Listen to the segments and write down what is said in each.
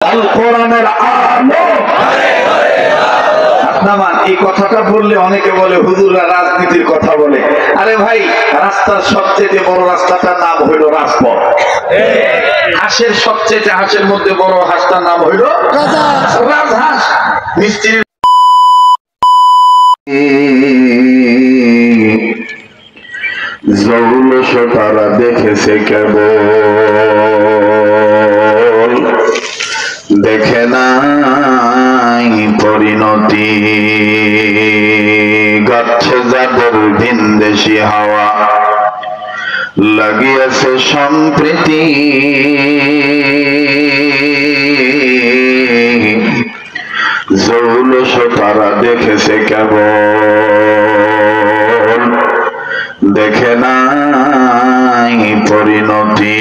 আল কোরআনের আলো। নামান এই কথাটা বললে অনেকে বলে হুজুররা রাজনীতির কথা বলে। আরে ভাই, রাস্তার সবচেয়ে বড় রাস্তাটার নাম হইল রাজপথ। হাঁসের সবচেয়ে হাঁসের মধ্যে বড় হাঁসটার নাম হইল রাজহাঁস। মিষ্টির জৌলস তারা দেখেছে কেবল, দেখে নাই পরিণতি। গাচ্ছে যাদের ভিনদেশি হাওয়া, লাগিয়েছে সম্প্রীতি। জৌলস তারা দেখেছে কেবল, দেখে নাই পরিণতি।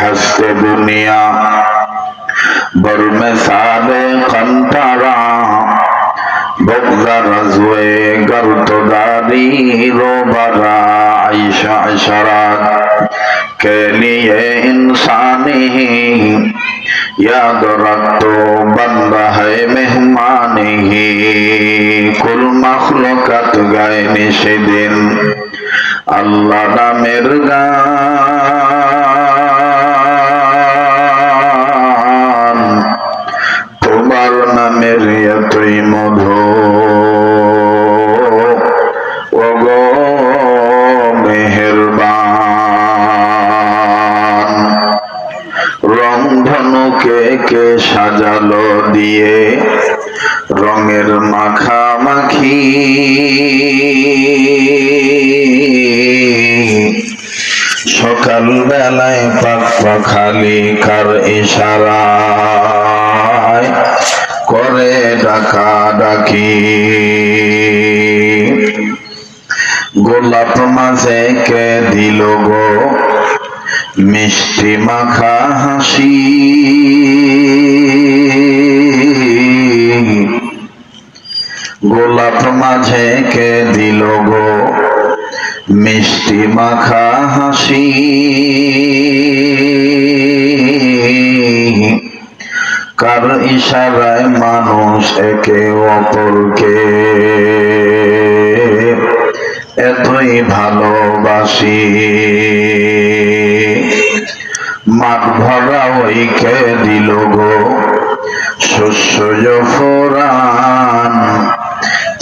हस्ते दुनिया बर्मे साले कंटारा, बगजा रज़्वे गर्तदारी रोबरा। आयशा इशारात के लिए इंसानी याद रख तो बंदा है मेहमानी ही। कुल मखलूकत गए निशिदिन अल्लाह नामेर गान, তোমার নামের এতই মধু ওগো মেহেরবান। রংধনুকে কে সাজালো দিয়ে রঙের মাখামাখি, সকাল বেলায় পাক পাখালি কার ইশারায় করে ডাকা ডাকি। গোলাপ মাঝে কে দিল গো মিষ্টি মাখা হাসি, গোলাপ মাঝে কে দিল গো মিষ্টি মাখা হাসি। কার ইশারায় মানুষ একে অপরকে এতই ভালোবাসি। মাঠ ভরা ওইকে দিল গো শস্য ফোরান।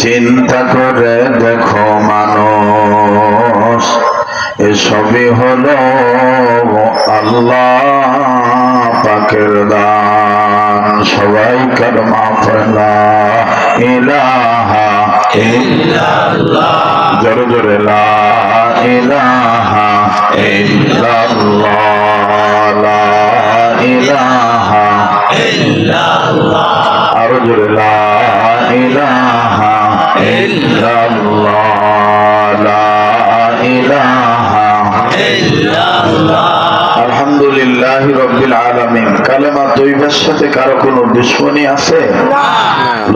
চিন্তা করে দেখো মানুষ, এসবই হলো আল্লাহ পাকের দান। সবাই কালমা পড়ে লা ইলাহা ইল্লাল্লাহ, জোরে জোরে লা ইলাহা ইল্লাল্লাহ, লা ইলাহা ইল্লাল্লাহ, আরো জোরে লা ইলাহা ইল্লাল্লাহ, লা ইলাহা ইল্লাল্লাহ। আলহামদুলিল্লাহি রাব্বিল আলামিন। কালেমা তৈয়বার সাথে কারো কোনো দুশমনি আছে?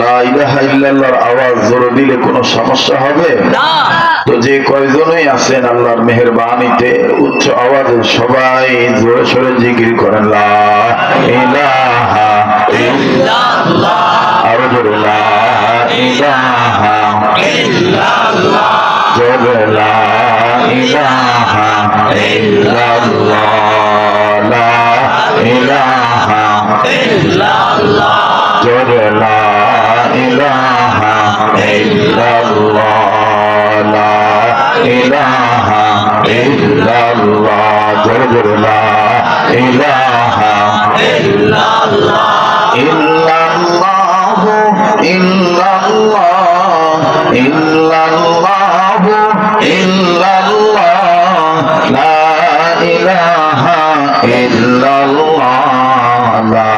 লা ইলাহা ইল্লাল্লাহর আওয়াজ জোরে দিলে কোনো সমস্যা হবে না। তো যে কয়জনই আছেন আল্লাহর মেহেরবানিতে উচ্চ আওয়াজে সবাই জোরে সোরে জিকির করেন লা ইলাহা ইল্লাল্লাহ, আরো জোরে লা ইলাহা ইল্লাল্লাহ, জোরে লা ইলাহা ইল্লাল্লাহ, লা ইলাহা ইল্লাল্লাহ, জোরে লা ইলাহা ইল্লাল্লাহ, লা ইলাহা ইল্লাল্লাহ, জোরে জোরে লা ইলাহা ইল্লাল্লাহ। ইল্লাল্লাহু ইল্লাল্লাহ ইল্লাল্লাহু ইল্লাল্লাহ, লা ইলাহা ইল্লাল্লাহ, লা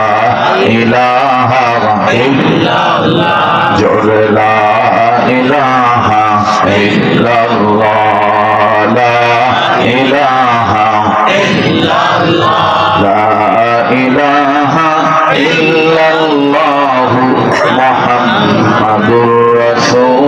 ইলাহা ইল্লাল্লাহ, জোরে লা ইলাহা ইল্লাল্লাহ, লা ইলাহা ইল্লাল্লাহ, লা ইলাহা ইল্লাল্লাহ মুহাম্মাদুর রাসূলুল্লাহ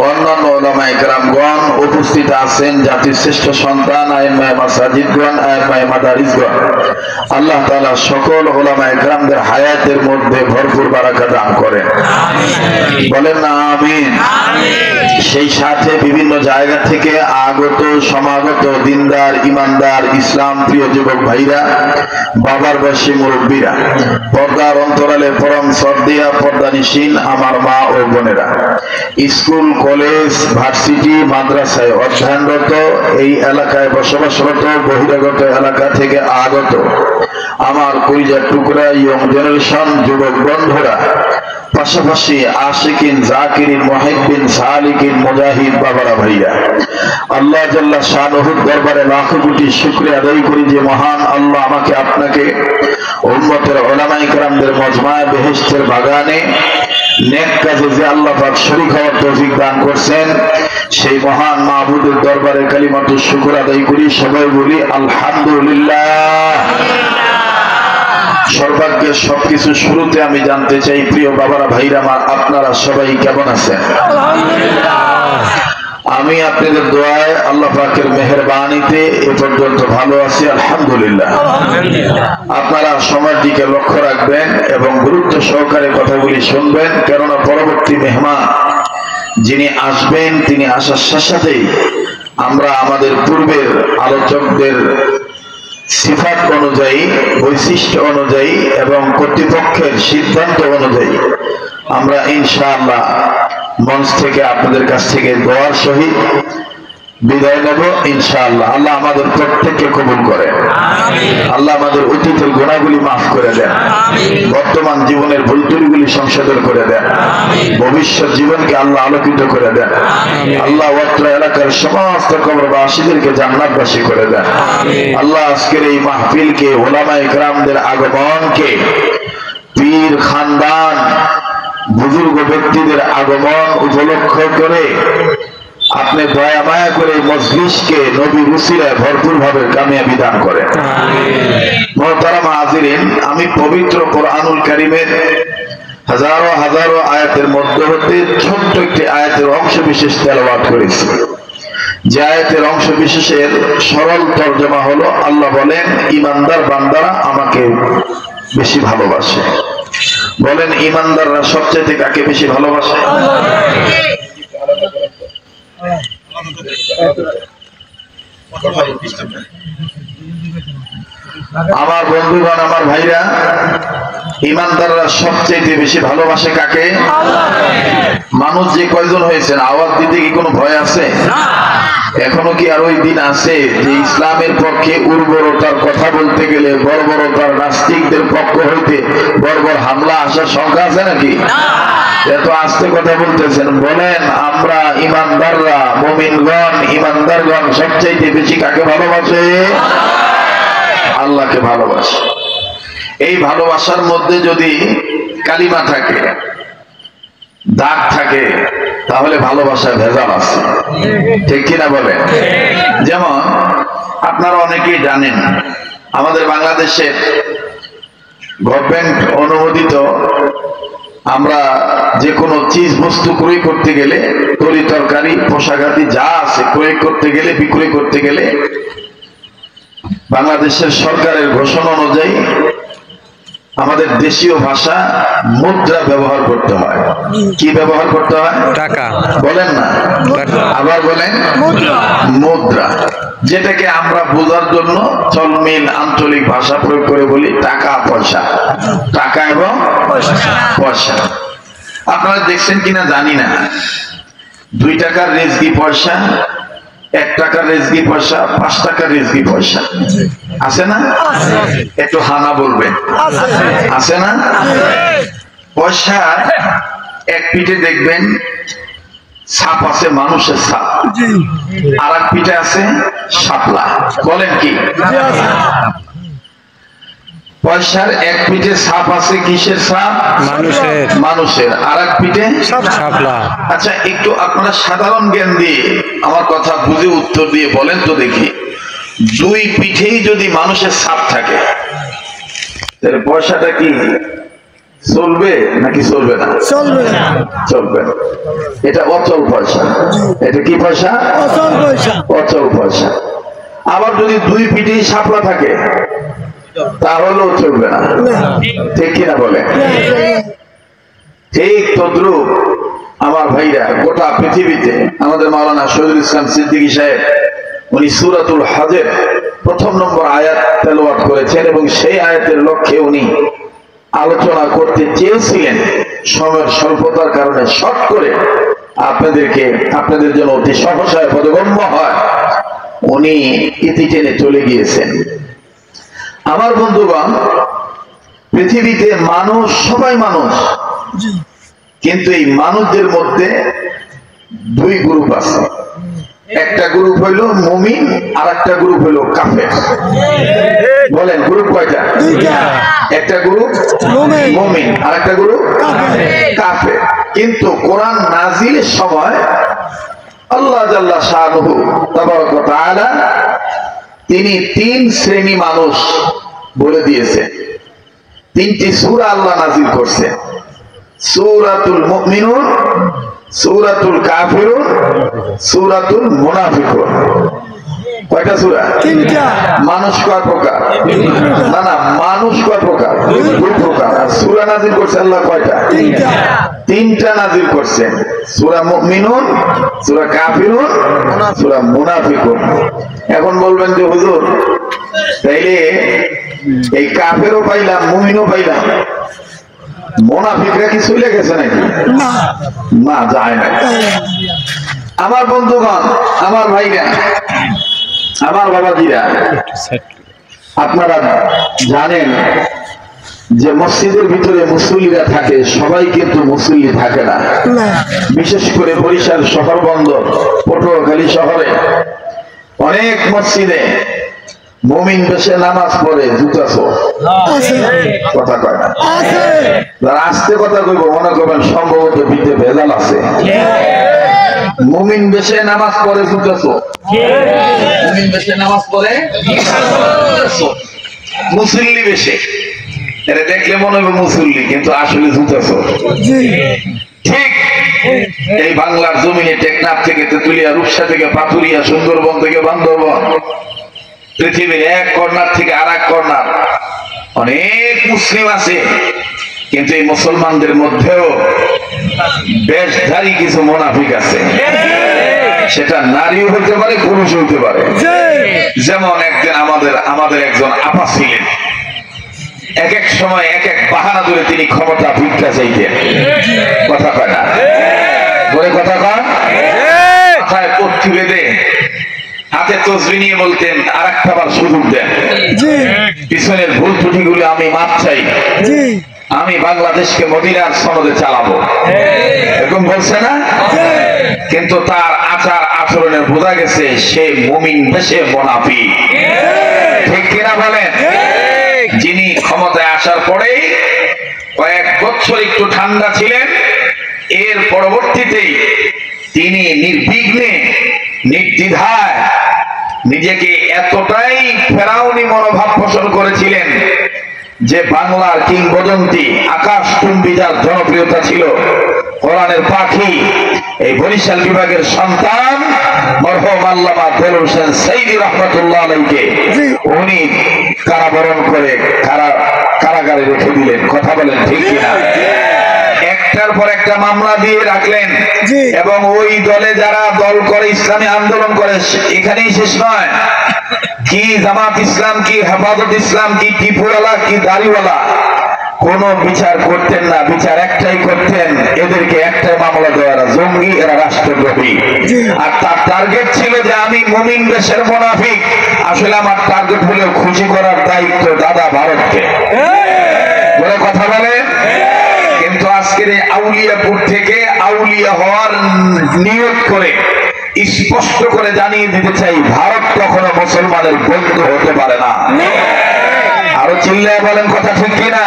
অন্যান্য উলামায়ে কেরামগণ উপস্থিত আছেন, জাতির শ্রেষ্ঠ সন্তান আইম্মায়ে মাসাজিদগণ, আইম্মায়ে মাদারিসগণ, আল্লাহ তাআলা সকল উলামায়ে কেরামদের হায়াতের মধ্যে ভরপুর বারাকা দান করেন, বলেন না আমিন। সেই সাথে বিভিন্ন জায়গা থেকে আগত সমাগত দিনদার ইমানদার ইসলাম প্রিয় যুবক ভাইরা, বাবার বয়সী মুরব্বীরা, পর্দার অন্তরালে পরম শ্রদ্ধেয়া পর্দানিশীন আমার মা ও বোনেরা, স্কুল কলেজ ভার্সিটি মাদ্রাসায় অধ্যয়নরত, এই এলাকায় বসবাসরত, বহিরাগত এলাকা থেকে আগত আমার কলিজার টুকরা ইয়ং জেনারেশন যুবক বন্ধুরা, পাশাপাশি আশিকিন জাকিরিন মুহিব্বিন সালিকিন মুজাহিদ বাবারা ভাইয়া, আল্লাহ জাল্লা শানুহুর দরবারে লাখো কোটি শুকরিয়া আদায় করি যে মহান আল্লাহ আমাকে আপনাকে উম্মতের উলামায়ে কেরামদের মজমায়ে বেহেশতের বাগানে নেক কাজে যে আল্লাহ পাক শরীক হওয়ার তৌফিক দান করছেন, সেই মহান মাবুদের দরবারে কালিমাতুশ শুকর আদায় করি, সবাই বলি আলহামদুলিল্লাহ। সর্বাগ্যের সবকিছু শুরুতে আমি জানতে চাই, প্রিয় বাবারা ভাইরা আমার, আপনারা সবাই কেমন আছেন? আমি আপনাদের দোয়ায় আল্লাহ পাকের মেহেরবানিতে এ পর্যন্ত ভালো আছি, আলহামদুলিল্লাহ। আপনারা সময়ের দিকে লক্ষ্য রাখবেন এবং গুরুত্ব সহকারে কথাগুলি শুনবেন, কেননা পরবর্তী মেহমান যিনি আসবেন তিনি আসার সাথে সাথেই আমরা আমাদের পূর্বের আলোচকদের সিফাত অনুযায়ী, বৈশিষ্ট্য অনুযায়ী এবং কর্তৃপক্ষের সিদ্ধান্ত অনুযায়ী আমরা ইনশাআল্লাহ মঞ্চ থেকে আপনাদের কাছ থেকে দোয়ার সহিত বিদায় নেব ইনশাআল্লাহ। আল্লাহ আমাদের প্রত্যেককে কবুল করেন, আল্লাহ আমাদের অতীতের গুনাহগুলি মাফ করে দেন, বর্তমান জীবনের ভুল ত্রুটিগুলি সংশোধন করে দেন, ভবিষ্যৎ জীবনকে আল্লাহ আলোকিত করে দেন, আল্লাহ অত্র এলাকার সমস্ত কবরবাসীদেরকে জান্নাতবাসী করে দেন। আল্লাহ আজকের এই মাহফিলকে, উলামায়ে কেরামদের আগমনকে, পীর খানদান বুজুর্গ ব্যক্তিদের আগমন উপলক্ষ করে আপনি দয়া মায়া করে মজলিসকে নবীর উসিলায় ভরপুর ভাবে কামিয়াবি দান করেন। মুহতারামা হাজিরিন, আমি পবিত্র কোরআনুল কারীমের হাজারো হাজারো আয়াতের মধ্যে হতে ছোট্ট একটি আয়াতের অংশ বিশেষ তেলাওয়াত করেছি, যে আয়াতের অংশ বিশেষের সরল তর্জমা হলো, আল্লাহ বলেন ইমানদার বান্দারা আমাকে বেশি ভালোবাসে। বলেন ইমানদাররা সবচেয়ে কাকে বেশি ভালোবাসে? আমার বন্ধুগণ, আমার ভাইরা, ইমানদাররা সবচেয়ে বেশি ভালোবাসে কাকে? মানুষ যে কয়জন হয়েছেন, আওয়াজ দিতে কি কোনো ভয় আছে? এখনো কি আর ওই দিন আছে যে ইসলামের পক্ষে উর্বরতার কথা বলতে গেলে বর্বরতার নাস্তিকদের পক্ষ হইতে বর্বর হামলা আসার সংখ্যা আছে নাকি? এত আস্তে কথা বলতেছেন। বলেন আমরা ইমানদাররা, মুমিনগণ, ইমানদারগণ সবচাইতে বেশি কাকে ভালোবাসে? আল্লাহকে ভালোবাসে। এই ভালোবাসার মধ্যে যদি কালিমা থাকে, দাগ থাকে, তাহলে ভালোবাসায় ভেজাল আছে, ঠিক কিনা বলেন? যেমন আপনারা অনেকেই জানেন, আমাদের বাংলাদেশের গভর্নমেন্ট অনুমোদিত আমরা যে কোনো চিজ বস্তু ক্রয় করতে গেলে, তরি তরকারি পোশাকাদি যা আছে ক্রয় করতে গেলে, বিক্রয় করতে গেলে বাংলাদেশের সরকারের ঘোষণা অনুযায়ী আমাদের দেশীয় ভাষা মুদ্রা ব্যবহার করতে হয়। কি ব্যবহার করতে হয়? টাকা। বলেন না, আবার বলেন মুদ্রা, যেটাকে আমরা বোঝার জন্য চলমিল আঞ্চলিক ভাষা প্রয়োগ করে বলি টাকা পয়সা। টাকা এবং পয়সা আপনারা দেখছেন কিনা জানি না, 2 টাকার রেজকি পয়সা, 1 টাকার রেজকি পয়সা, 5 টাকার রেজকি পয়সা আছে না? একটু হানা বলবেন, আছে না? পয়সা এক পিঠে দেখবেন ছাপ আছে, মানুষের ছাপ, আর এক পিঠে আছে শাপলা। বলেন কি? পয়সার এক পিঠে ছাপ আছে, কিসের ছাপ? মানুষের। মানুষের। আর এক পিঠে শাপলা। আচ্ছা, একটু আপনারা সাধারণ জ্ঞান দিয়ে আমার কথা বুঝে উত্তর দিয়ে বলেন তো দেখি, 2 পিঠেই যদি মানুষের ছাপ থাকে, তাহলে পয়সাটা কি চলবে নাকি চলবে না? চলবে না, চলবে না। এটা অচল পয়সা। এটা কি পয়সা? অচল পয়সা। অচল পয়সা। আবার যদি দুই পিঠে শাপলা থাকে তাহলেও চলবে না, ঠিক কিনা বলে? ঠিক তদ্রুপ আমার ভাইরা, গোটা পৃথিবীতে আমাদের মাওলানা শহীদুল ইসলাম সিদ্দিকী সাহেব উনি সূরাতুল হজের ১ম নম্বর আয়াত তেলাওয়াত করেছেন এবং সেই আয়াতের লক্ষ্যে উনি আলোচনা করতে চেয়েছিলেন। সময়ের স্বল্পতার কারণে শর্ট করে আপনাদের জন্য অতি সহসায় বোধগম্য হয় উনি ইতি টেনে চলে গিয়েছেন। আমার বন্ধুগণ, পৃথিবীতে মানুষ, সবাই মানুষ, কিন্তু এই মানুষদের মধ্যে দুই গ্রুপ আছে। একটা গ্রুপ হইল মুমিন, আর একটা গ্রুপ হইল কাফের। বলেন গ্রুপ কয়টা? একটা গ্রুপ মুমিন, আর একটা গ্রুপ কাফের। কিন্তু কোরআন নাজিলের সময় আল্লাহ জাল্লা শানুহু তাবারাক ওয়া তাআলা তিনি 3 শ্রেণী মানুষ বলে দিয়েছেন। 3টি সূরা আল্লাহ নাজিল করছেন, সূরাতুল মুমিনুন, সূরাতুল কাফিরুন, সূরাতুল মুনাফিকুন। কয়টা সূরা? 3টা। মানুষ কয় প্রকার? না না, মানুষ কয় প্রকার? 2 প্রকার। আর সূরা নাজিল করছে আল্লাহ কয়টা? 3টা নাজিল করছেন, সূরা মুমিনুন, সূরা কাফিরুন, সূরা মুনাফিকুন। এখন বলবেন যে হুজুর তাইলে এই কাফেরও পাইলাম, মুমিনও পাইলাম, মুনাফিকরা কি চলে গেছে নাকি? না, যায় না। আমার বন্ধুগণ, আমার ভাইরা, আমার বাবাজিরা, আপনারা জানেন যে মসজিদের ভিতরে মুসল্লিরা থাকে, সবাই কিন্তু মুসল্লি থাকে না। বিশেষ করে বরিশাল শহর বন্দর, পটুয়াখালী শহরে অনেক মসজিদে মুমিন বেশে নামাজ পড়ে জুতা চোর, কথা কয় না। যারা আস্তে কথা কইব মনে করবেন সম্ভবত বিদ্যে ভেজাল আছে। মুমিন বেশে নামাজ পড়ে জুতা চোর, মুমিন বেশে নামাজ পড়ে জুতা চোর। মুসল্লি বেশে এটা দেখলে মনে হবে মুসল্লি, কিন্তু আসলে জুতা চোর। ঠিক এই বাংলার জমিনে টেকনাফ থেকে তেতুলিয়া, রূপসা থেকে পাথুরিয়া, সুন্দরবন থেকে বান্দরবন, পৃথিবীর এক কর্নার থেকে আর এক কর্নার অনেক মুসলিম আছে, কিন্তু এই মুসলমানদের মধ্যেও বেশধারী কিছু মুনাফিক আছে। সেটা নারীও হতে পারে, পুরুষ হতে পারে। যেমন একদিন আমাদের একজন আপা ছিলেন, এক এক সময় এক এক বাহানা ধরে তিনি ক্ষমতা ভিক্ষা চাইতেন। কথা কয় না? বলে কথা কয়? মাথায় পট্টি বেঁধে হাতে তসবিহ নিয়ে বলতেন আর একটা বার সুযোগ দেন, পিছনের ভুল ত্রুটিগুলো আমি মাপ চাই, আমি বাংলাদেশকে মদিনার সনদে চালাবো, এরকম বলছে না? কিন্তু তার আচার আচরণে বোঝা গেছে সে মুমিন বেশে মুনাফিক। ঠিক কিনা বলেন? যিনি ক্ষমতায় আসার পরেই কয়েক বছর একটু ঠান্ডা ছিলেন, এর পরবর্তীতেই তিনি নির্বিঘ্নে নির্দ্বিধায় নিজেকে এতটাই ফেরাউনি মনোভাব পোষণ করেছিলেন যে বাংলার কিংবদন্তি আকাশচুম্বী যার জনপ্রিয়তা ছিল, কোরআনের পাখি, এই বরিশাল বিভাগের সন্তান মরহুম আল্লামা দেলোয়ার হোসেন সাইদী রাহমাতুল্লাহ আলাইহি উনি কারাবরণ করে কারাগারে রেখে দিলেন। কথা বলেন ঠিক কিনা? একটার পর একটা মামলা দিয়ে রাখলেন, এবং ওই দলে যারা দল করে, ইসলামী আন্দোলন করে, এখানেই শেষ নয়। কি জামাত ইসলাম, কি হেফাজত ইসলাম, কি টিপুওয়ালা, কি দাড়িওয়ালা, কোন বিচার করতেন না। বিচার একটাই করতেন, এদেরকে একটাই মামলা দেওয়া, জঙ্গি, এরা রাষ্ট্রদ্রোহী। আর তার টার্গেট ছিল যে আমি মুমিন দেশের মুনাফিক। আসলে আমার টার্গেট হলো খুশি করার দায়িত্ব দাদা ভারতকে। বলে কথা বলে? কিন্তু আজকের এই আউলিয়াপুর থেকে আউলিয়া হওয়ার নিয়ত করে স্পষ্ট করে জানিয়ে দিতে চাই, ভারত কখনো মুসলমানের বন্ধু হতে পারে না। আরো চিল্লায় বলেন কথা ঠিক কিনা?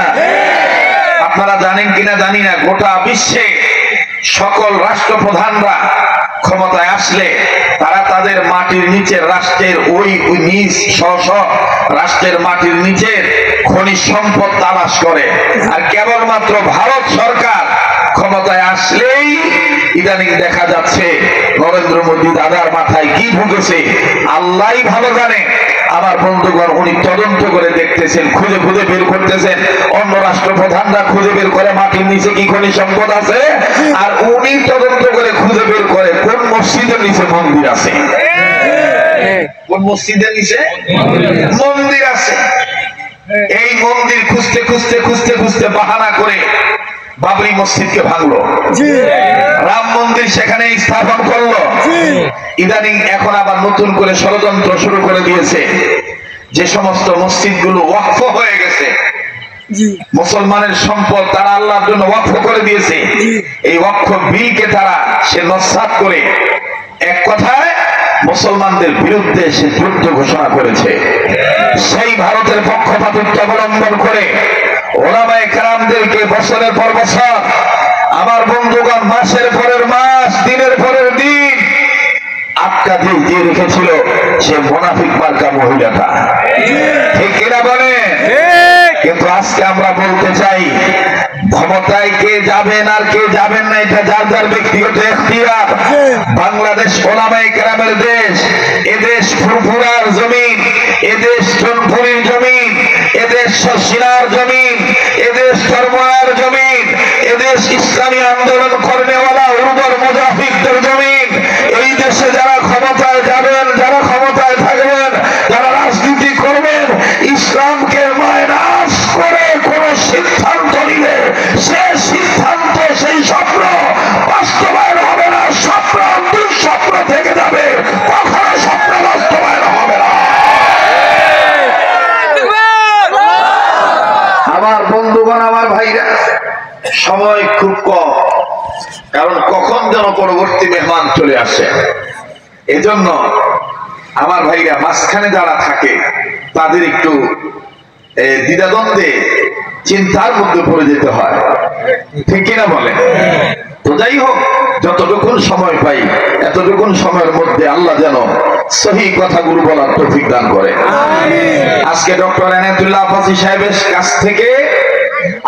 আপনারা জানেন কিনা জানি না, গোটা বিশ্বে সকল রাষ্ট্রপ্রধানরা ক্ষমতায় আসলে তারা তাদের মাটির নিচের রাষ্ট্রের ওই নিজ স্ব রাষ্ট্রের মাটির নিচের খনিজ সম্পদ তালাশ করে। আর কেবলমাত্র ভারত সরকার ক্ষমতায় আসলেই ইদানিং দেখা যাচ্ছে নরেন্দ্র মোদী দাদার মাথায় কি ঢুকেছে আল্লাহই ভালো জানে। আমার বন্ধুগণ, উনি তদন্ত করে দেখতেছেন, খুঁজে খুঁজে বের করতেছেন। অন্য রাষ্ট্রপ্রধানরা খুঁজে বের করে মাটির নিচে কি খনিজ সম্পদ আছে, আর উনি তদন্ত করে খুঁজে বের করে কোন মসজিদের নিচে মন্দির আছে। কোন মসজিদের নিচে মন্দির আছে। এই মন্দির খুঁজতে খুঁজতে খুঁজতে খুঁজতে বাহানা করে বাবরি মসজিদকে ভাঙলো, রাম মন্দির সেখানে স্থাপন করলো। ইদানিং এখন আবার নতুন করে ষড়যন্ত্র শুরু করে দিয়েছে। যে সমস্ত মসজিদগুলো ওয়াকফ হয়ে গেছে, মুসলমানের সম্পদ তারা আল্লাহর জন্য ওয়াকফ করে দিয়েছে, এই ওয়াকফ বিলকে তারা সে নস্যাৎ করে এক কথায় মুসলমানদের বিরুদ্ধে সে যুদ্ধ ঘোষণা করেছে। সেই ভারতের পক্ষপাতিত্ব অবলম্বন করে ওলামায়ে কেরামদেরকে বছরের পর বছর, আমার বন্ধুগণ মাসের পরের মাস, দিনের পরের দিন আটকা দিয়ে রেখেছিল সে মুনাফিক মার্কা মহিলাটা। ঠিক কিনা বলে? কিন্তু আজকে আমরা বলতে চাই, ক্ষমতায় কে যাবেন আর কে যাবেন না এটা যার যার ব্যক্তিগত এখতিয়ার। বাংলাদেশ ওলামায়ে কেরামের দেশ, এদেশ ফুরফুরার জমিন, এদেশ জনপুরীর জমিন, এদেশ শশিনার জমিন, এদেশ চরমনার জমিন, এদেশ ইসলামী আন্দোলন কর্মেওয়ালা উর্বর মুজাহিদদের জমিন। এই দেশে যারা ক্ষমতায় যাবেন, যারা ক্ষমতায় থাকবেন, যারা রাজনীতি করবেন, ইসলামকে মাইনাস করে কোন সিদ্ধান্ত নিলে সে সিদ্ধান্ত, সেই স্বপ্ন বাস্তবায়ন হবে না। স্বপ্ন দুঃস্বপ্ন থেকে যাবে, কখনো স্বপ্ন বাস্তবায়ন হবে না। আমার বন্ধুগণ, আমার ভাইরা, সময় খুব কম, কারণ কখন যেন পরবর্তী মেহমান চলে আসে। এজন্য আমার ভাইরা মাঝখানে যারা থাকে তাদের একটু দ্বিধাদ্বন্দ্বে চিন্তার মধ্যে পড়ে যেতে হয়। ঠিক কিনা বলে? তো যাই হোক, যতটুকুন সময় পাই এতটুকুন সময়ের মধ্যে আল্লাহ যেন সহি কথাগুলো বলার তৌফিক দান করে। আজকে ডক্টর এনায়েতুল্লাহ আব্বাসী সাহেবের কাছ থেকে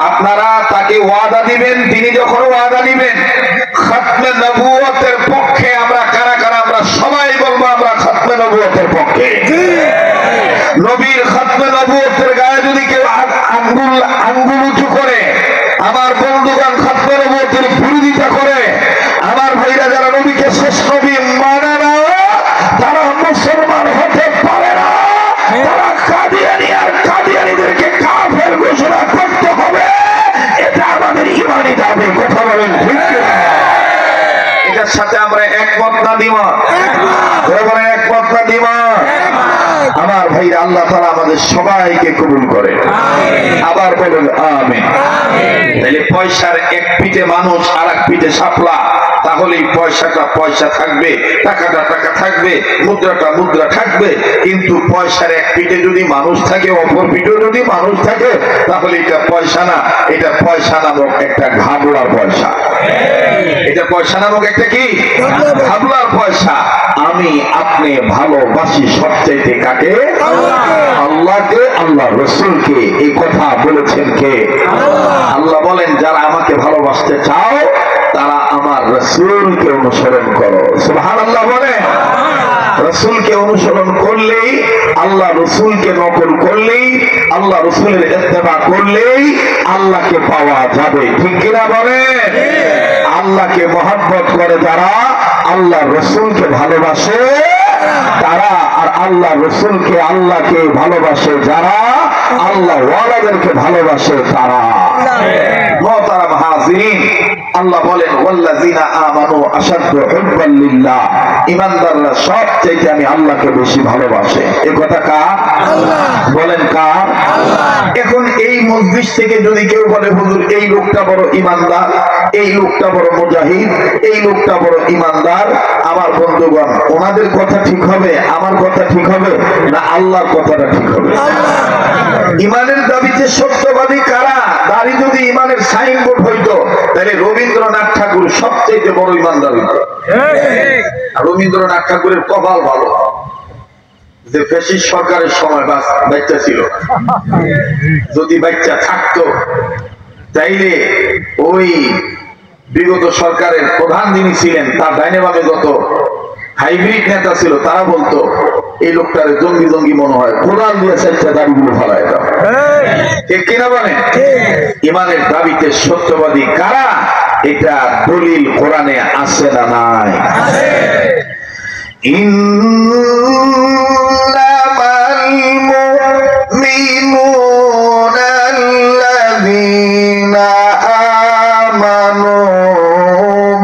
আপনারা তাকে ওয়াদা দিবেন, তিনি যখন ওয়াদা দিবেন খাতমে নবুয়তের পক্ষে আমরা কারা কারা, আমরা সবাই বলবো আমরা খাতমে নবুয়তের পক্ষে। নবীর খাতমে নবুয়তের গায়ে যদি কেউ আঙ্গুল উঁচু করে, আমার বন্ধুগণ খাতমে নবুয়তের বিরোধিতা করে, আমার ভাইরা যারা নবীকে শেষ নবী মানে না, তারা মুসলমান হতে পারে না। তারা কাদিয়ানী আর কাদিয়ানীদেরকে কাফের ঘোষণা করতে হবে, এটা আমাদের ঈমানি দাবি। কথা বলেন ঠিক কিনা? এটার সাথে আমরা একমত না দ্বিমত? একমত না দ্বিমত? আমার ভাইরা, আল্লাহ তাআলা আমাদের সবাইকে কবুল করে। আবার বলুন আমিন। তাহলে পয়সার এক পিঠে মানুষ আর এক পিঠে শাপলা, তাহলেই পয়সাটা পয়সা থাকবে, টাকাটা টাকা থাকবে, মুদ্রাটা মুদ্রা থাকবে। কিন্তু পয়সার এক পিঠে যদি মানুষ থাকে, অপর পিঠেও যদি মানুষ থাকে, তাহলে এটা পয়সা না, এটা পয়সা নামক একটা ঘাবলার পয়সা। এটা পয়সা নামক একটা কি ঘাবলার পয়সা। আমি আপনি ভালোবাসি সবচাইতে কাকে? আল্লাহকে, আল্লাহ রাসূলকে। এই কথা বলেছেন কে? আল্লাহ বলেন, যারা আমাকে ভালোবাসতে চাও তারা আমার রাসূলকে অনুসরণ করো। সুবহানাল্লাহ বলে। রাসূলকে অনুসরণ করলেই, আল্লাহ রাসূলকে নকল করলেই, আল্লাহ রাসূলের ইত্তেবা করলেই আল্লাহকে পাওয়া যাবে। ঠিক কিনা বলে? আল্লাহকে মহব্বত করে যারা, আল্লাহ রাসূলকে ভালোবাসে তারা, আর আল্লাহ রাসূলকে, আল্লাহকে ভালোবাসে যারা, আল্লাহ ওয়ালাদেরকে ভালোবাসে তারা। মুহতারাম হাজিরিন, আল্লাহ বলেন ওয়াল্লাযিনা আমানু আশাদ্দু হুব্বান লিল্লাহ, ঈমানদাররা সবচেয়ে আমি আল্লাহকে বেশি ভালোবাসে। এই কথা কার? আল্লাহ। বলেন কার? আল্লাহ। এখন এই মজলিস থেকে যদি কেউ বলে হুজুর এই লোকটা বড় ঈমানদার, এই লোকটা বড় মুজাহিদ, এই লোকটা বড় ঈমানদার, আমার বন্ধুগণ ওনাদের কথা ঠিক হবে, আমার কথা ঠিক হবে না আল্লাহর কথাটা ঠিক হবে? ঈমানের দাবিতে সত্যবাদী কারা? দাড়ি যদি ঈমানের সাইনবোর্ড হইতো তাহলে রবীন্দ্রনাথ ঠাকুর সবচেয়ে বড় ঈমানদার হইতো। রবীন্দ্রনাথ ঠাকুরের কপাল ভালো, যে ফ্যাসিস্ট সরকারের সময় বাচ্চা ছিল, যদি বাচ্চা থাকতো তাইলে ওই বিগত সরকারের প্রধান যিনি ছিলেন তার ডাইনে বামে যত হাইব্রিড নেতা ছিল তারা বলতো এই লোকটারে জঙ্গি জঙ্গি মনে হয়, কোরআন দিয়ে চাইছে দাবিগুলো ফেলায় দাও। ঠিক কিনা বলেন? ইমানের দাবিতে সত্যবাদী কারা, এটা দলিল কোরআনে আছে না নাই? ইন্নামাল মুমিনুনা আল্লাযীনা আমানু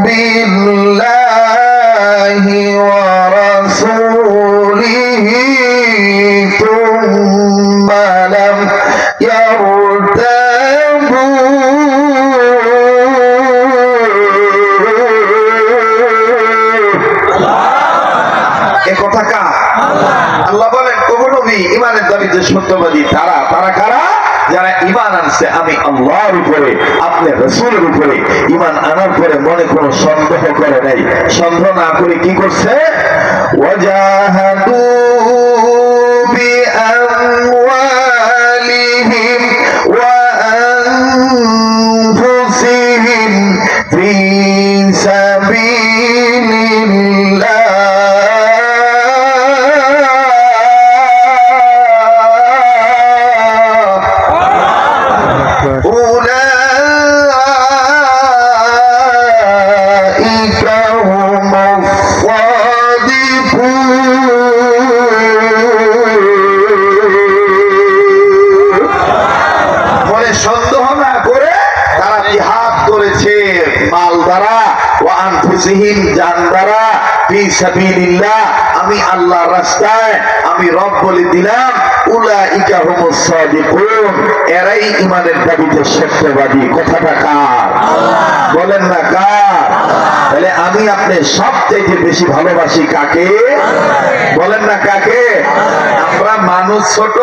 বিল্লাহি ওয়া রাসূলিহি থুম্মা লাম ইয়ারতাবু। আল্লাহ বলেন ইমানের দাবিতে সত্যবাদী তারা কারা, যারা ইমান আনছে আমি আল্লাহর উপরে, আপনার রাসূলের উপরে ইমান আনার পরে মনে কোনো সন্দেহ করে নাই, সন্দেহ না করে কি করছে, ওয়াজাহাদু বিআমওয়ালিহিম ওয়া আনফুসিহিম ফি সাবিলিল্লাহ। আমি আল্লাহর রাস্তায় আমি রব বলে দিলাম, উলাইকা হুমুস সাদিকুন, এরাই ইমানের দাবিতে সত্যবাদী। কথাটা কার? বলেন না কার? তাহলে আমি আপনি সবচেয়ে বেশি ভালোবাসি কাকে? বলেন না কাকে? আমরা মানুষ ছোট,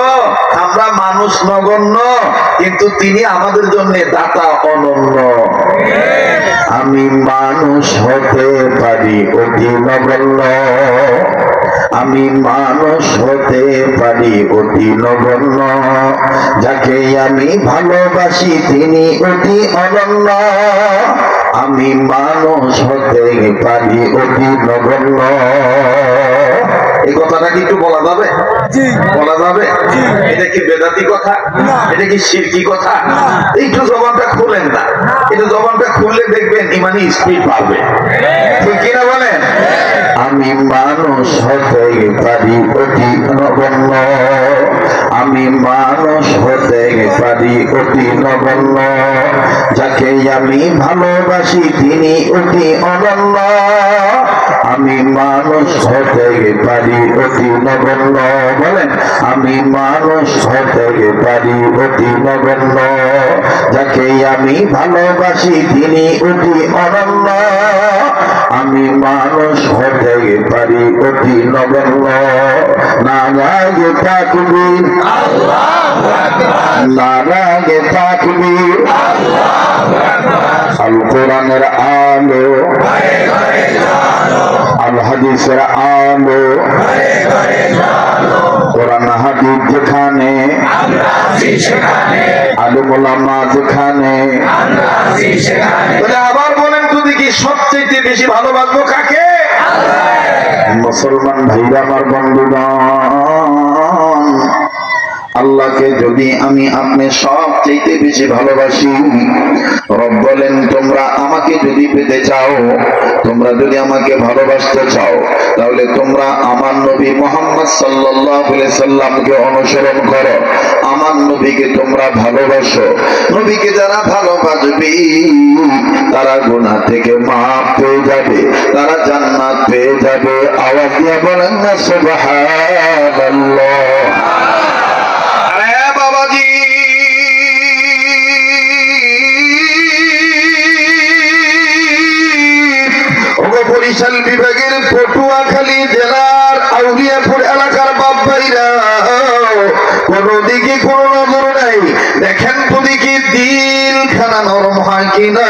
আমরা মানুষ নগণ্য, কিন্তু তিনি আমাদের জন্য দাতা অনন্য। আমি মানুষ হতে পারি অতি নগণ্য, আমি মানুষ হতে পারি অতি নগণ্য, যাকে আমি ভালোবাসি তিনি অতি অনন্য। আমি মানুষ হতে পারি অতি নগণ্য। এই কথাটা কি একটু বলা যাবে? বলা যাবে? এটা কি বেদাতি কথা? এটা কি শিরকি কথা? একটু জবানটা খুলেন না, এটা জবানটা খুললে দেখবেন ইমানি স্পিড পাবে। ঠিক কিনা বলেন? আমি মানুষ হতে পারি অতি নগণ্য, আমি মানুষ হতে পারি অতি নগণ্য, যাকে আমি ভালোবাসি তিনি অতি অনন্য। আমি মানুষ হতে পারি অতি নগণ্য। বলেন, আমি মানুষ হতে পারি অতি নগণ্য, যাকে আমি ভালোবাসি তিনি অতি অনন্য। আমি মানুষ হতে পারি অতি নগণ্য। নারায়ে তাকবীর, আল্লাহু আকবার, নারায়ে তাকবীর, আল্লাহু আকবার। আল কোরআনের আলো ঘরে ঘরে জ্বালো, আল হাদিসের আলো ঘরে ঘরে জ্বালো। কোরআন হাদিস যেখানে আমরা আছি সেখানে, আলেম ওলামা যেখানে আমরা আছি সেখানে। আবার বলেন তো দেখি, সবচেয়ে বেশি ভালোবাসবো কাকে? মুসলমান ভাইরা আমার বন্ধুগণ, আল্লাহকে যদি আমি আপনি সবচেয়ে বেশি ভালোবাসি, রব বলেন তোমরা আমাকে যদি পেতে চাও, তোমরা যদি আমাকে ভালোবাসতে চাও, তাহলে তোমরা আমার নবী মুহাম্মদ সাল্লাল্লাহু আলাইহি সাল্লামকে অনুসরণ করো, আমার নবীকে তোমরা ভালোবাসো। নবীকে যারা ভালোবাসবে তারা গুনাহ থেকে মাফ পেয়ে যাবে, তারা জান্নাত পেয়ে যাবে। আওয়াজ দিয়ে বলেন না সুবহানাল্লাহ। বরিশাল বিভাগের পটুয়াখালী জেলার আউলিয়াপুর এলাকার বাপ ভাইরা, কোন দিকে কোন নজর নাই, দেখেন তো দিকে দিলখানা নরম হয় কিনা,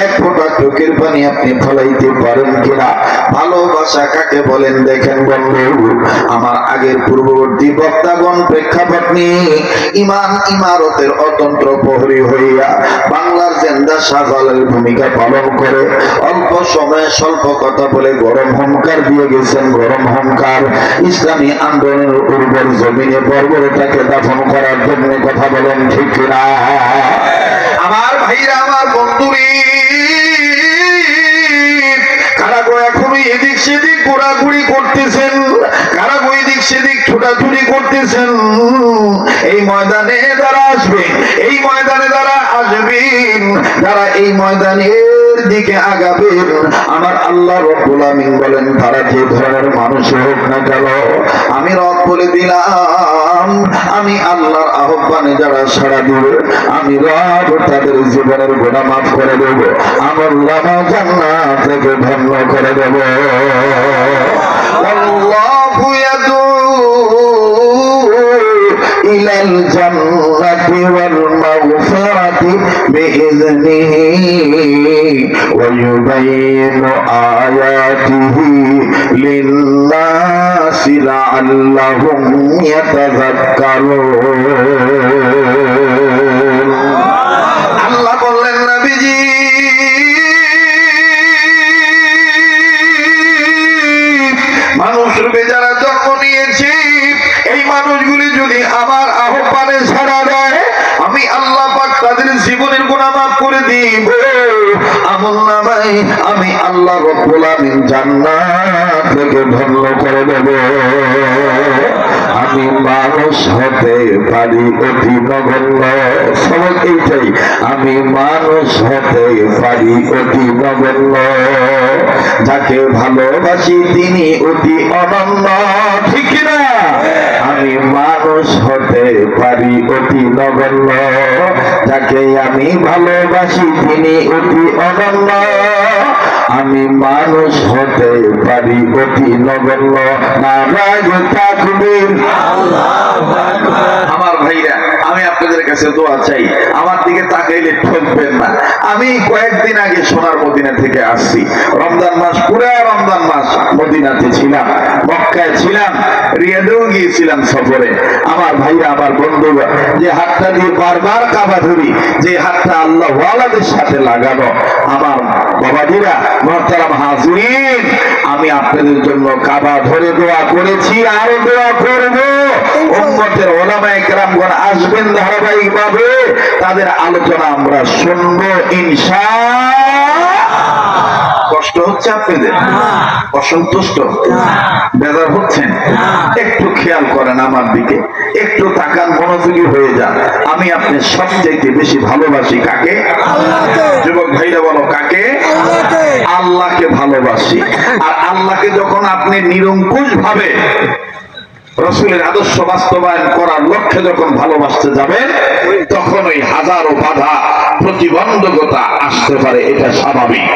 এক ফোঁটা চোখের পানি আপনি ফলাইতে পারেন কিনা। ভালোবাসা কাকে বলেন দেখেন বন্ধু, আমার আগের পূর্ববর্তী বক্তাগণ প্রেক্ষাপট নিয়ে ইমান ইমারতের অতন্ত্র প্রহরী হইয়া বাংলার জেন্দা শাহজালালের ভূমিকা পালন করে অল্প সময়ে স্বল্প কথা বলে গরম হুঙ্কার দিয়ে গেছেন। গরম হুঙ্কার ইসলামী আন্দোলনের উর্বর জমিনে বর্বরতাকে দাফন করার জন্য। কথা বলেন ঠিক না? আমার ভাইরা, আমার বন্ধুরি, কারা গো এখনো এদিক সেদিক ঘোরাঘুরি করতেছেন, কারা গো এদিক সেদিক ছোটাছুটি করতেছেন। এই ময়দানে যারা আসবেন, এই ময়দানে যারা আসবেন, যারা এই ময়দানের দিকে আগাবেন, আমার আল্লাহ রব্বুল আমিন বলেন তারা যে ধরনের মানুষ হোক না কেন, আমি রব বলে দিলাম, আমি আল্লাহর আহ্বানে যারা সাড়া দিবে, আমি রব তাদের জীবনের গুনাহ মাফ করে দেব, আমার নামা জান্নাত থেকে ধন্য করে দেব। আল্লাহু ইয়াদউ ইলাল জান্নাতি ওয়াল মাগফিরাতি বিইذনিহি ওয়া ইউবাইয়িনু আয়াতিহি লিন-নাসি লাআল্লাহুম ইয়াতাযাক্কারুন। আল্লাহ বললেন নবীজি, মানুষ রূপে যারা জন্ম নিয়েছে, এই মানুষগুলি যদি আমার আহ্বানে সাড়া দেয়, আমি আল্লাহ পাক তাদের জীবনের গুনাহ মাফ করে দিব। আমলনামায় আমি আল্লাহ রব্বুল আমিন জান্নাত থেকে ধন্য করে দেব। আমি মানুষ হতে পারি অতি নগণ্য, সবাই এইটাই, আমি মানুষ হতে পারি অতি নগণ্য, যাকে ভালোবাসি তিনি অতি অনন্য। ঠিক না? আমি মানুষ হতে পারি অতি নগণ্য, যাকে আমি ভালোবাসি তিনি অতি অনন্য, আমি মানুষ হতে পারি অতি নগণ্য। নারায়ে তাকবীর। আমার ভাইরা, আমি আপনাদের কাছে দোয়া চাই, আমার দিকে তাকাইলে ঠকবেন না। আমি কয়েকদিন আগে সোনার মদিনা থেকে আসছি, রমজান মাস, পুরা রমজান মাস মদিনাতে ছিলাম, মক্কায় ছিলাম, রিয়াদেও গিয়েছিলাম সফরে। আমার ভাইরা, আমার বন্ধুরা, যে হাতটা দিয়ে বারবার কাবা ধরি, যে হাতটা আল্লাহ ওয়ালাদের সাথে লাগানো, আমার বাবাজিরা, মুহতারাম হাজিরিন, আমি আপনাদের জন্য কাবা ধরে দোয়া করেছি, আরো দোয়া করব। উম্মতের উলামায়ে কেরামগণ আসবেন ধারাবাহিকভাবে, তাদের আলোচনা আমরা শুনবো ইনশাআল্লাহ। কষ্ট হচ্ছে আপনাদের? অসন্তুষ্ট? বেজার হচ্ছেন? একটু খেয়াল করেন আমার দিকে, একটু তাকান, মনোযোগী হয়ে যান। আমি আপনি সবচেয়ে বেশি ভালোবাসি কাকে? যুবক ভাইরা বলো, কাকে? আল্লাহকে ভালোবাসি। আর আল্লাহকে যখন আপনি নিরঙ্কুশ ভাবে রাসূলের আদর্শ বাস্তবায়ন করার লক্ষ্যে যখন ভালোবাসতে যাবেন, তখন ওই হাজারো বাধা প্রতিবন্ধকতা আসতে পারে, এটা স্বাভাবিক।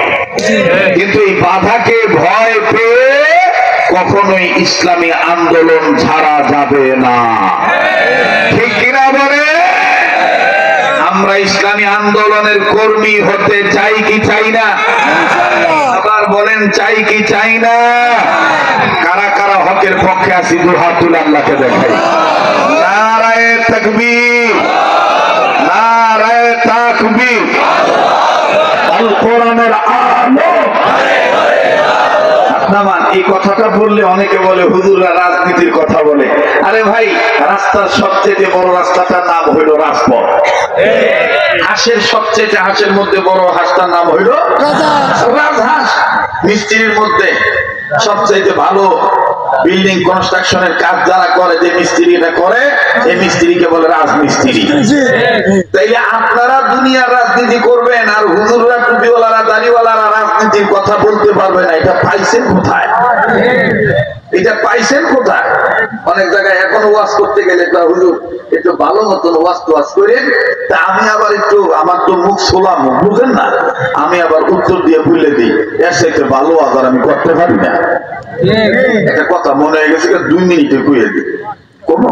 কিন্তু এই বাধাকে ভয় পেয়ে কখনোই ইসলামী আন্দোলন ছাড়া যাবে না। ঠিক কিনা বলে? আমরা ইসলামী আন্দোলনের কর্মী হতে চাই কি চাই না? আবার বলেন, চাই কি চাই না? কারা কারা হকের পক্ষে আছি, দু হাত তুলে আল্লাহকে দেখাই। নারায়ে তাকবীর, নারায়ে তাকবীর। আল কোরআনের আলো। এই কথাটা বললে অনেকে বলে হুজুররা রাজনীতির কথা বলে। আরে ভাই, রাস্তার সবচেয়ে বড় রাস্তাটার নাম হইল রাজপথ। হাঁসের সবচেয়ে, হাঁসের মধ্যে বড় হাঁসটার নাম হইল রাজহাঁস। মিস্ত্রির মধ্যে সবচেয়ে ভালো বিল্ডিং কনস্ট্রাকশনের কাজ যারা করে, যে মিস্ত্রিটা করে, এই মিস্ত্রিকে বলে রাজমিস্ত্রি। তাইলে আপনারা দুনিয়ার রাজনীতি করবেন, আর হুজুররা, টুপিওয়ালারা, দাড়িওয়ালারা রাজনীতির কথা বলতে পারবে না। এটা পাইছেন কোথায়? এটা পাইছেন কোথায়? অনেক জায়গায় এখনো ওয়াজ করতে গেলে, হুজুর একটু ভালো মতন ওয়াজ টোয়াজ করেন, তা আমি আবার একটু, আমার তো মুখ ছোলা মুখ, বুঝেন না, আমি আবার উত্তর দিয়ে ভুলে দিই, এর সাথে ভালো ওয়াজ আর আমি করতে পারি না। একটা কথা মনে হয়ে গেছে, 2 মিনিটে কইয়ে দিই, কম কখনো?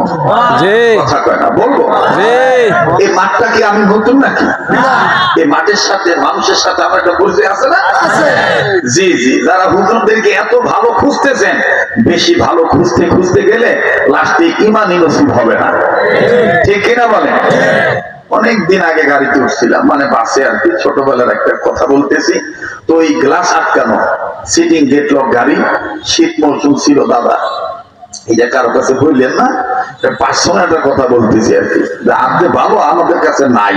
কথা কয় না, বলবো। এই মাঠটা কি আমি নতুন নাকি? এই মাঠের সাথে মানুষের সাথে আমার একটা পরিচয় আছে না? জি জি, যারা হুজুরদেরকে এত ভালো খুঁজতেছেন, বেশি ভালো খুঁজতে খুঁজতে গেলে লাস্টে ইমানই নসিব হবে না, ঠিক কিনা বলেন? অনেকদিন আগে গাড়িতে উঠছিলাম, মানে বাসে আর কি, ছোটবেলার একটা কথা বলতেছি। তো এই গ্লাস আটকানো সিটিং গেট লক গাড়ি, শীত মৌসুম ছিল দাদা, এটা কারো কাছে বললেন না, পার্সোনাল একটা কথা বলতেছি আর কি, আপনি ভালো আমাদের কাছে নাই,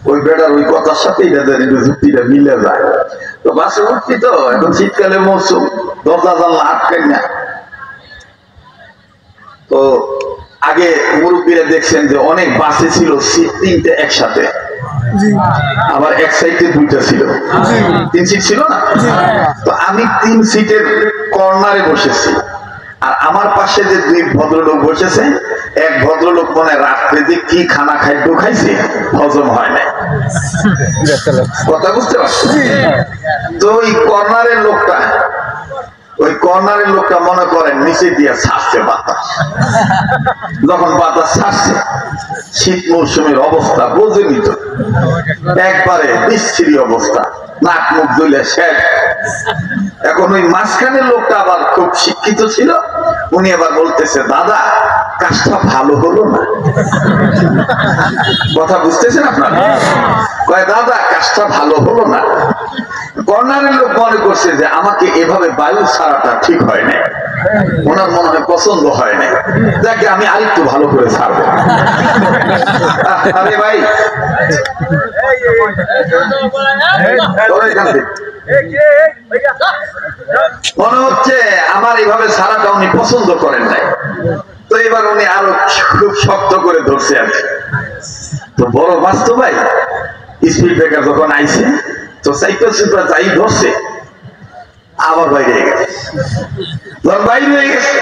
ওই বেটার ওই কথার সাথে যুক্তিটা মিলে যায়। তো বাসে উঠছি, তো এখন শীতকালে মৌসুম, দরজা জানলা আটকাই না। তো আগে মুরব্বীরা দেখছেন যে অনেক বাসে ছিল সিট তিনটে একসাথে, আবার এক সাইডে দুইটা ছিল, 3 সিট ছিল না? তো আমি 3 সিটের কর্নারে বসেছি, আর আমার পাশে যে 2 ভদ্রলোক বসেছে, এক ভদ্রলোক মনে রাত্রে যে কি খানা খাদ্য খাইছে হজম হয় না, কথা বুঝতে পারছি। তো ওই কর্নারের লোকটা মনে করেন নিচে দিয়ে ছাড়ছে বাতাস, যখন বাতাস ছাড়ছে, শীত মৌসুমের অবস্থা বোঝেনি তো, একবারে বিচ্ছিরি অবস্থা, নাক মুখ ধুলে শেষ। এখন ওই মাঝখানের লোকটা আবার খুব শিক্ষিত ছিল, উনি আবার বলতেছে, দাদা কাজটা ভালো হলো না। কথা বুঝতেছেন আপনারা? কয় দাদা কাজটা ভালো হলো না। কর্নারের লোক মনে করছে যে আমাকে এভাবে বায়ু ছাড়াটা ঠিক হয় না, ওনার মনে হয় পছন্দ হয় না, যাকে আমি আরেকটু ভালো করে ছাড়বো। আরে ভাই, মনে হচ্ছে আমার এইভাবে ছাড়াটা উনি পছন্দ করেন নাই, তো এবার উনি আরো খুব শক্ত করে ধরছে আর কি। তো বড় বাস্তব ভাই, স্পিড ব্রেকার যখন আইছে, তো সাইকেল সুপার যাই ধরছে, আবার বাইরে হয়ে গেছে। যখন বাইরে হয়ে গেছে,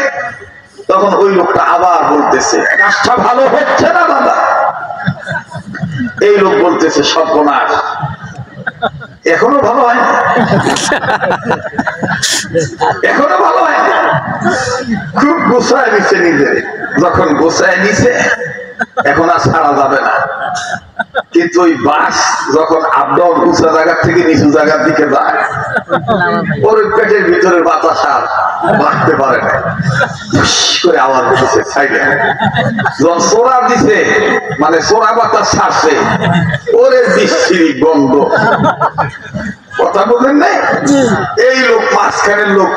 তখন ওই লোকটা আবার বলতেছে, কাজটা ভালো হচ্ছে না দাদা। এই লোক বলতেছে, সর্বনাশ, এখনো ভালো হয় না, এখনো ভালো হয় না। খুব গোছায় নিচ্ছে নিজে, যখন গোছায় নিছে এখন আর ছাড়া যাবে না। কিন্তু ওই বাস যখন আপডাউন উঁচা জায়গার থেকে নিচু জায়গার দিকে যায়, ওর পেটের ভিতরে বাতাস আর বাড়তে পারে না, করে আওয়াজ দিচ্ছে সাইডে। যখন সোরা দিছে, মানে সোরা বাতাস ছাড়ছে, ওরে বিশ্রী গন্ধ। কথা বললেন নাই? এই লোক মাঝখানের লোক